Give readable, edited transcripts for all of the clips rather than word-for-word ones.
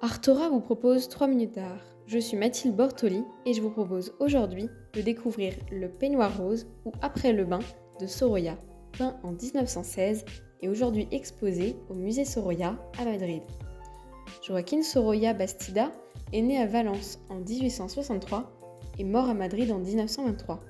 Artora vous propose 3 minutes d'art. Je suis Mathilde Bortoli et je vous propose aujourd'hui de découvrir le peignoir rose ou Après le bain de Sorolla, peint en 1916 et aujourd'hui exposé au musée Sorolla à Madrid. Joaquín Sorolla Bastida est né à Valence en 1863 et mort à Madrid en 1923.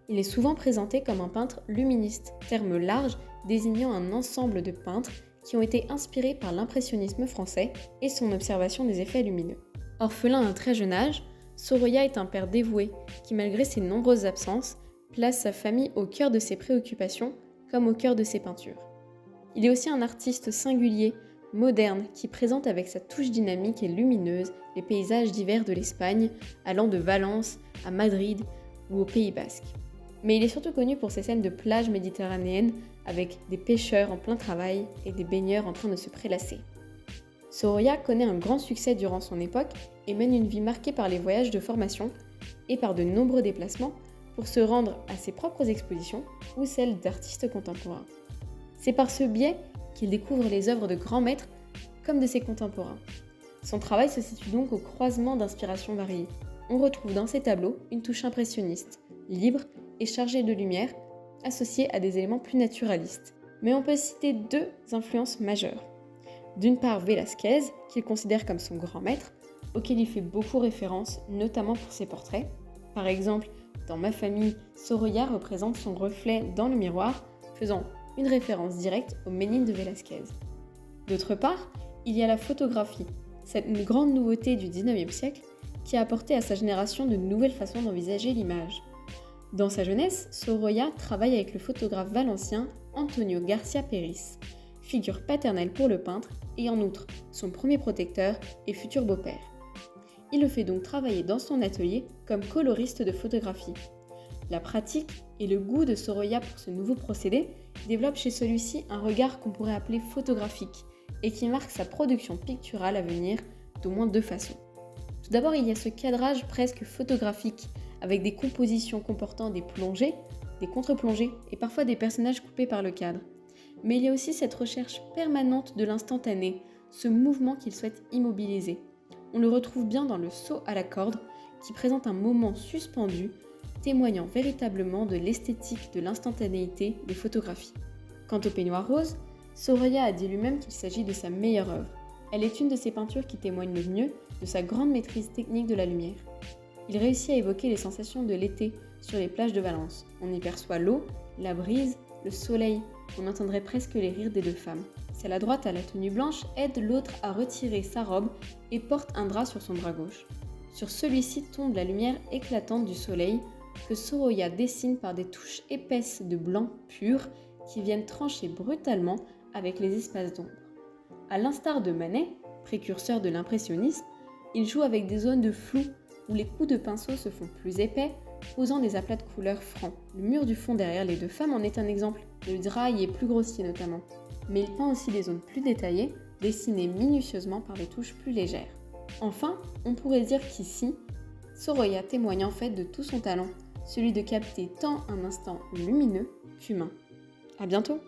Il est souvent présenté comme un peintre luministe, terme large désignant un ensemble de peintres qui ont été inspirés par l'impressionnisme français et son observation des effets lumineux. Orphelin à un très jeune âge, Sorolla est un père dévoué qui, malgré ses nombreuses absences, place sa famille au cœur de ses préoccupations comme au cœur de ses peintures. Il est aussi un artiste singulier, moderne, qui présente avec sa touche dynamique et lumineuse les paysages divers de l'Espagne, allant de Valence à Madrid ou au Pays Basque. Mais il est surtout connu pour ses scènes de plage méditerranéenne avec des pêcheurs en plein travail et des baigneurs en train de se prélasser. Sorolla connaît un grand succès durant son époque et mène une vie marquée par les voyages de formation et par de nombreux déplacements pour se rendre à ses propres expositions ou celles d'artistes contemporains. C'est par ce biais qu'il découvre les œuvres de grands maîtres comme de ses contemporains. Son travail se situe donc au croisement d'inspirations variées. On retrouve dans ses tableaux une touche impressionniste, libre et chargée de lumière, associée à des éléments plus naturalistes. Mais on peut citer deux influences majeures. D'une part Velázquez, qu'il considère comme son grand maître, auquel il fait beaucoup référence, notamment pour ses portraits. Par exemple, dans Ma famille, Sorolla représente son reflet dans le miroir, faisant une référence directe au Ménil de Velázquez. D'autre part, il y a la photographie, cette grande nouveauté du XIXe siècle qui a apporté à sa génération de nouvelles façons d'envisager l'image. Dans sa jeunesse, Sorolla travaille avec le photographe valencien Antonio García Peris, figure paternelle pour le peintre et en outre son premier protecteur et futur beau-père. Il le fait donc travailler dans son atelier comme coloriste de photographie. La pratique et le goût de Sorolla pour ce nouveau procédé développent chez celui-ci un regard qu'on pourrait appeler photographique et qui marque sa production picturale à venir d'au moins deux façons. Tout d'abord, il y a ce cadrage presque photographique avec des compositions comportant des plongées, des contre-plongées et parfois des personnages coupés par le cadre. Mais il y a aussi cette recherche permanente de l'instantané, ce mouvement qu'il souhaite immobiliser. On le retrouve bien dans le saut à la corde qui présente un moment suspendu, témoignant véritablement de l'esthétique de l'instantanéité des photographies. Quant au peignoir rose, Sorolla a dit lui-même qu'il s'agit de sa meilleure œuvre. Elle est une de ses peintures qui témoigne le mieux de sa grande maîtrise technique de la lumière. Il réussit à évoquer les sensations de l'été sur les plages de Valence. On y perçoit l'eau, la brise, le soleil. On entendrait presque les rires des deux femmes. Celle à droite à la tenue blanche aide l'autre à retirer sa robe et porte un drap sur son bras gauche. Sur celui-ci tombe la lumière éclatante du soleil que Sorolla dessine par des touches épaisses de blanc pur qui viennent trancher brutalement avec les espaces d'ombre. À l'instar de Manet, précurseur de l'impressionnisme, il joue avec des zones de flou où les coups de pinceau se font plus épais, posant des aplats de couleurs francs. Le mur du fond derrière les deux femmes en est un exemple. Le drap y est plus grossier notamment. Mais il peint aussi des zones plus détaillées, dessinées minutieusement par des touches plus légères. Enfin, on pourrait dire qu'ici, Sorolla témoigne en fait de tout son talent, celui de capter tant un instant lumineux qu'humain. À bientôt!